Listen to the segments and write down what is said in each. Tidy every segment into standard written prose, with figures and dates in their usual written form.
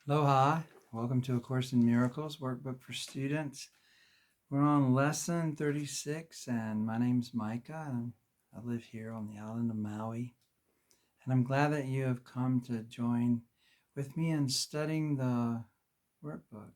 Aloha, welcome to A Course in Miracles, Workbook for Students. We're on lesson 36, and my name's Micah, and I live here on the island of Maui. And I'm glad that you have come to join with me in studying the workbook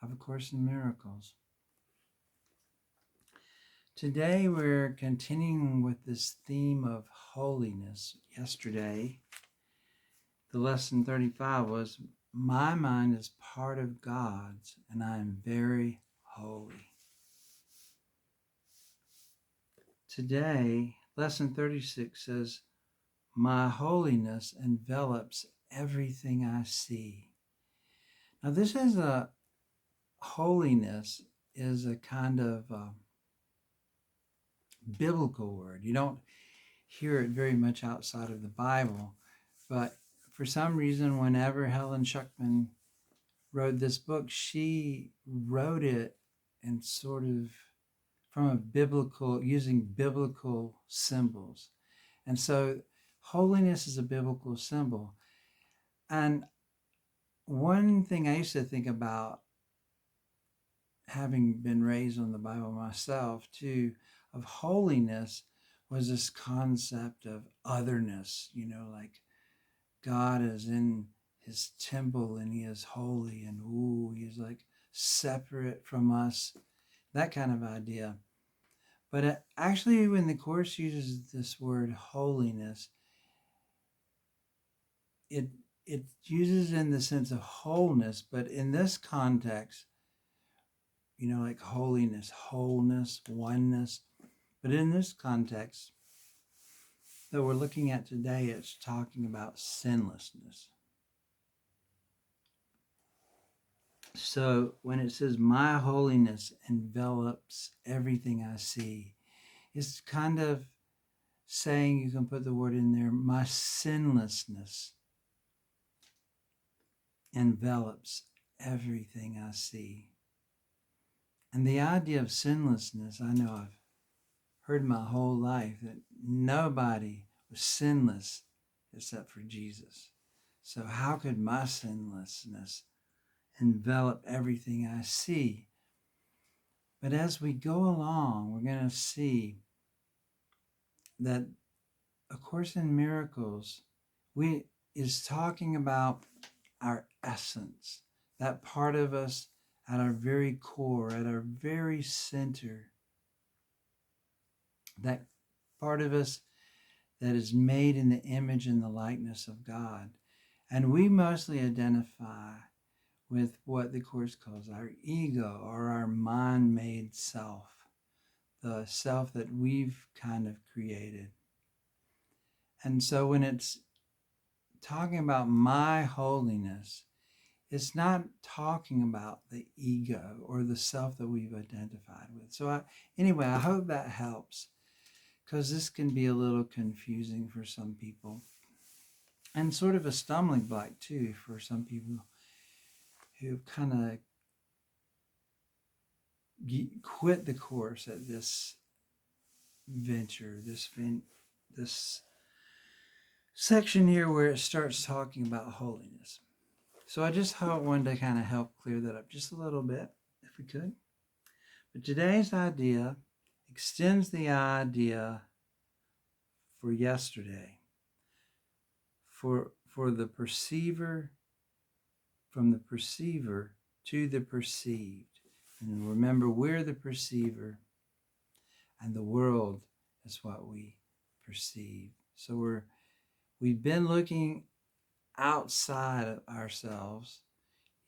of A Course in Miracles. Today we're continuing with this theme of holiness. Yesterday, the lesson 35 was my mind is part of God's, and I am very holy. Today, lesson 36 says, my holiness envelops everything I see. Now, this is holiness is a kind of biblical word. You don't hear it very much outside of the Bible, but for some reason, whenever Helen Schuckman wrote this book, she wrote it in sort of from a biblical, using biblical symbols. And so holiness is a biblical symbol. And one thing I used to think about, having been raised on the Bible myself too, of holiness was this concept of otherness, like God is in his temple and he is holy and he's like separate from us, that kind of idea. But actually, when the Course uses this word holiness, it uses in the sense of wholeness, but in this context, like holiness, wholeness, oneness. But in this context that we're looking at today, it's talking about sinlessness. So when it says, my holiness envelops everything I see, it's kind of saying, you can put the word in there, my sinlessness envelops everything I see. And the idea of sinlessness, I know I've heard my whole life that nobody was sinless except for Jesus. So how could my sinlessness envelop everything I see? But as we go along, we're going to see that A Course in Miracles is talking about our essence, that part of us at our very core, at our very center, that part of us that is made in the image and the likeness of God. And we mostly identify with what the Course calls our ego, or our mind-made self, the self that we've kind of created. And so when it's talking about my holiness, it's not talking about the ego or the self that we've identified with. So anyway, I hope that helps, because this can be a little confusing for some people and sort of a stumbling block too for some people who kind of quit the Course at this venture, this section here where it starts talking about holiness. So I just wanted to kind of help clear that up just a little bit, if we could. But today's idea extends the idea for yesterday, for the perceiver, from the perceiver to the perceived. And remember, we're the perceiver, and the world is what we perceive. So we've been looking outside of ourselves,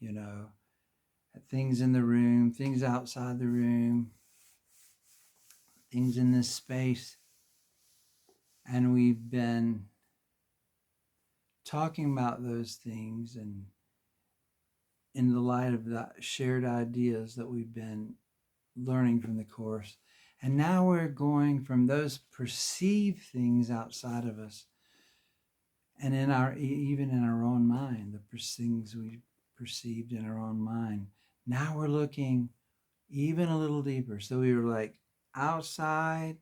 at things in the room, things outside the room, things in this space. And we've been talking about those things and in the light of the shared ideas that we've been learning from the Course. And now we're going from those perceived things outside of us, and even in our own mind, the things we perceived in our own mind. Now we're looking even a little deeper. So we were like outside,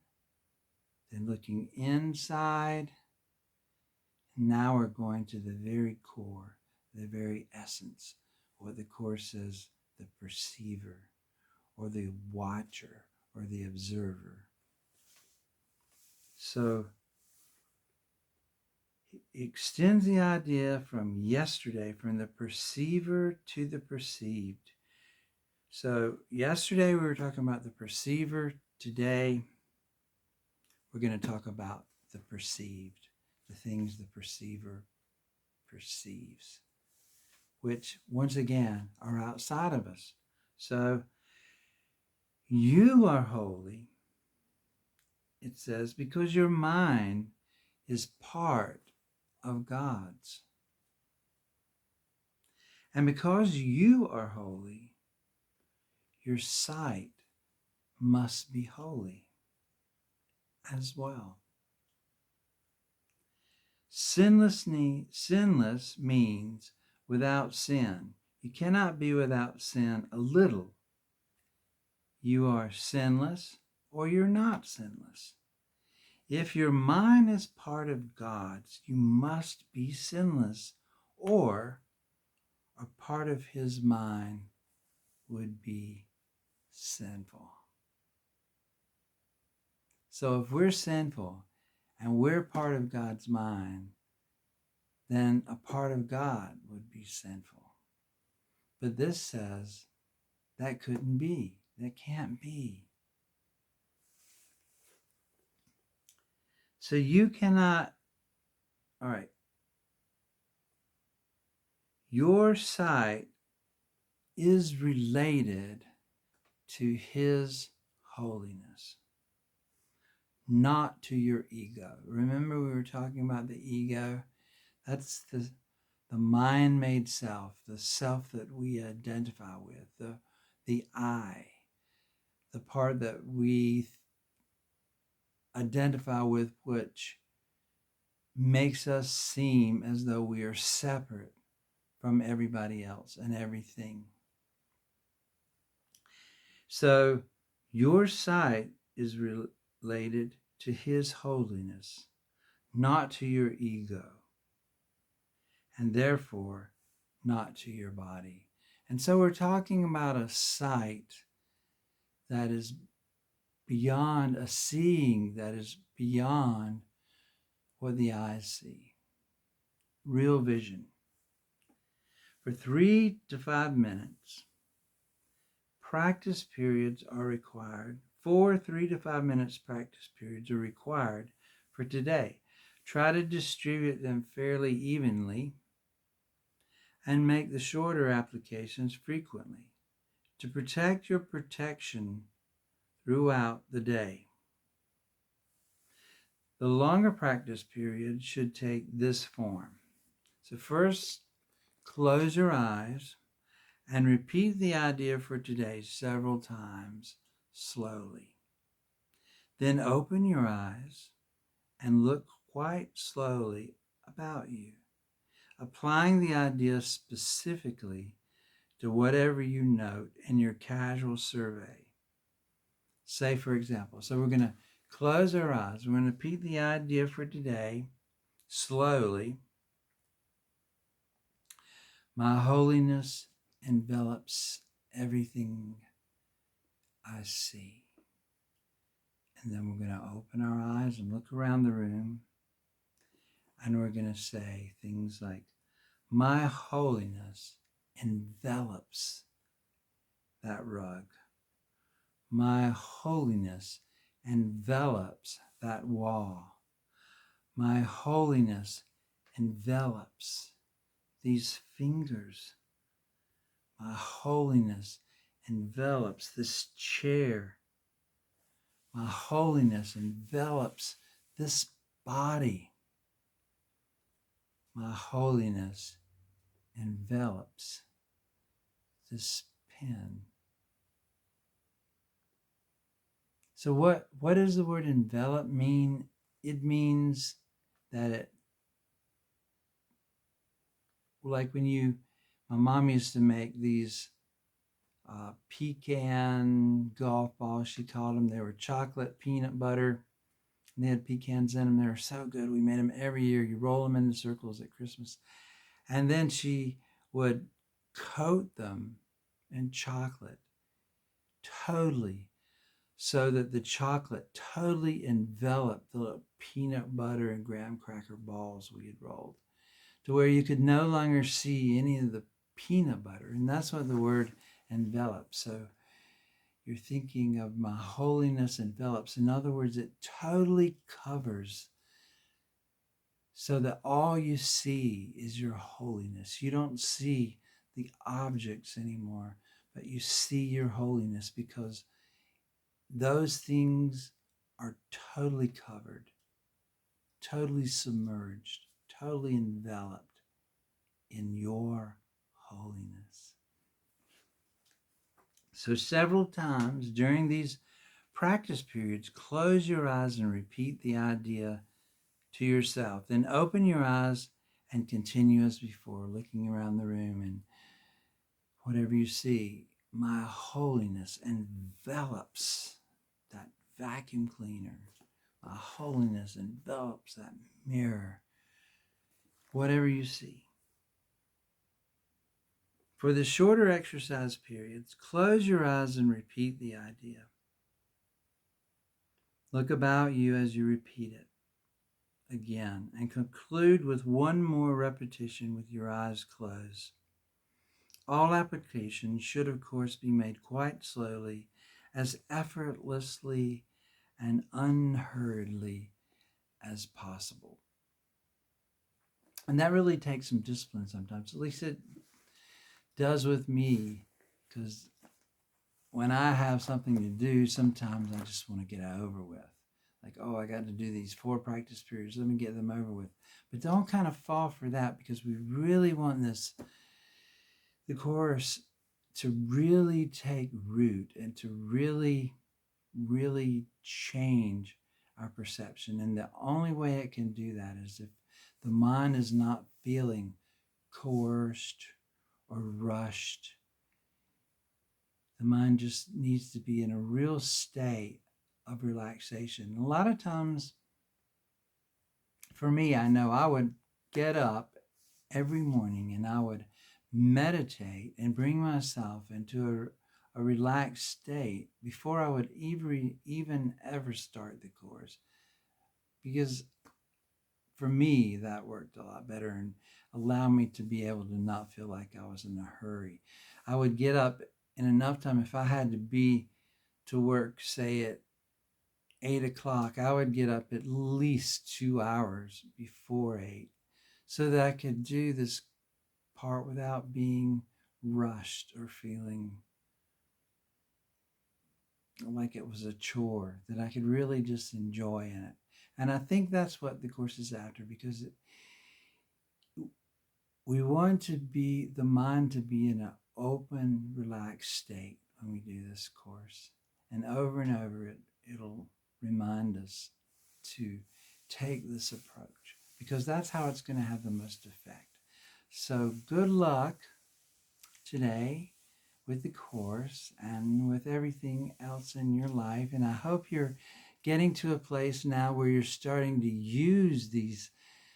then looking inside. And now we're going to the very core, the very essence, what the Course says, the perceiver, or the watcher, or the observer. So he extends the idea from yesterday, from the perceiver to the perceived. So yesterday we were talking about the perceiver. Today we're going to talk about the perceived, the things the perceiver perceives, which once again are outside of us. So you are holy, it says, because your mind is part of God's. And because you are holy, your sight must be holy as well. Sinless means without sin. You cannot be without sin a little. You are sinless or you're not sinless. If your mind is part of God's, you must be sinless, or a part of his mind would be sinful. So if we're sinful and we're part of God's mind, then a part of God would be sinful. But this says that couldn't be. That can't be. So you cannot, all right, your sight is related to his holiness, not to your ego. Remember we were talking about the ego? That's the mind-made self, the self that we identify with, the I, the part that we identify with, which makes us seem as though we are separate from everybody else and everything. So your sight is related to his holiness, not to your ego, and therefore not to your body. And so we're talking about a sight that is beyond, a seeing that is beyond what the eyes see. Real vision. For 3 to 5 minutes, practice periods are required. 4 3 to 5 minutes practice periods are required for today. Try to distribute them fairly evenly and make the shorter applications frequently to protect your protection throughout the day. The longer practice period should take this form. So first, close your eyes and repeat the idea for today several times slowly. Then open your eyes and look quite slowly about you, applying the idea specifically to whatever you note in your casual survey. Say, for example, so we're going to close our eyes. We're going to repeat the idea for today slowly. My holiness envelops everything I see. And then we're going to open our eyes and look around the room. And we're going to say things like, my holiness envelops that rug. My holiness envelops that wall. My holiness envelops these fingers. My holiness envelops this chair. My holiness envelops this body. My holiness envelops this pen. So what does the word envelop mean? It means that it, like my mom used to make these pecan golf balls, she called them. They were chocolate peanut butter, and they had pecans in them. They were so good. We made them every year. You roll them into circles at Christmas. And then she would coat them in chocolate totally, so that the chocolate totally enveloped the little peanut butter and graham cracker balls we had rolled, to where you could no longer see any of the peanut butter. And that's what the word envelops. So you're thinking of my holiness envelops. In other words, it totally covers, so that all you see is your holiness. You don't see the objects anymore, but you see your holiness, because those things are totally covered, totally submerged, totally enveloped in your holiness. So several times during these practice periods, close your eyes and repeat the idea to yourself. Then open your eyes and continue as before, looking around the room, and whatever you see, my holiness envelops that vacuum cleaner. My holiness envelops that mirror. Whatever you see. For the shorter exercise periods, close your eyes and repeat the idea. Look about you as you repeat it again, and conclude with one more repetition with your eyes closed. All applications should, of course, be made quite slowly, as effortlessly and unhurriedly as possible. And that really takes some discipline sometimes. At least it does with me, because when I have something to do, sometimes I just want to get it over with. Like, oh, I got to do these 4 practice periods. Let me get them over with. But don't kind of fall for that, because we really want the course to really take root and to really, really change our perception. And the only way it can do that is if the mind is not feeling coerced or rushed. The mind just needs to be in a real state of relaxation. And a lot of times, for me, I know I would get up every morning and I would meditate and bring myself into a relaxed state before I would even ever start the course. Because for me, that worked a lot better and allowed me to be able to not feel like I was in a hurry. I would get up in enough time. If I had to be to work, say at 8 o'clock, I would get up at least 2 hours before 8, so that I could do this part without being rushed or feeling like it was a chore, that I could really just enjoy in it. And I think that's what the course is after, because we want the mind to be in an open, relaxed state when we do this course. And over it'll remind us to take this approach, because that's how it's going to have the most effect. So good luck today with the course and with everything else in your life. And I hope you're getting to a place now where you're starting to use these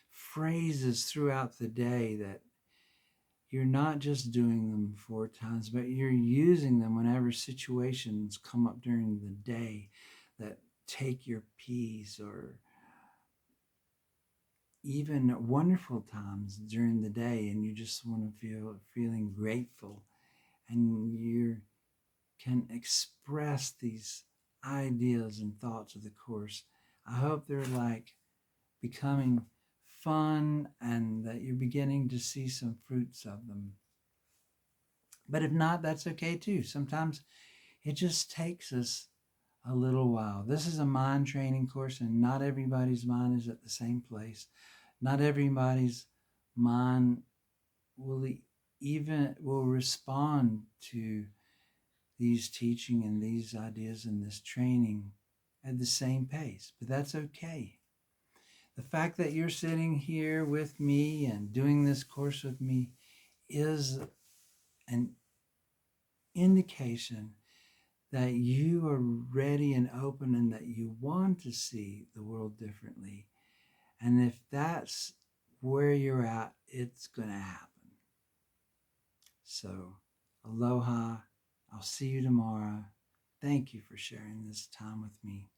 phrases throughout the day, that you're not just doing them 4 times, but you're using them whenever situations come up during the day that take your peace, or even wonderful times during the day, and you just want to feeling grateful, and you can express these ideas and thoughts of the course. I hope they're like becoming fun, and that you're beginning to see some fruits of them. But if not, that's okay too. Sometimes it just takes us a little while. This is a mind training course, and not everybody's mind is at the same place. Not everybody's mind will respond to these teaching and these ideas and this training at the same pace, but that's okay. The fact that you're sitting here with me and doing this course with me is an indication that you are ready and open, and that you want to see the world differently. And if that's where you're at, it's going to happen. So, aloha. I'll see you tomorrow. Thank you for sharing this time with me.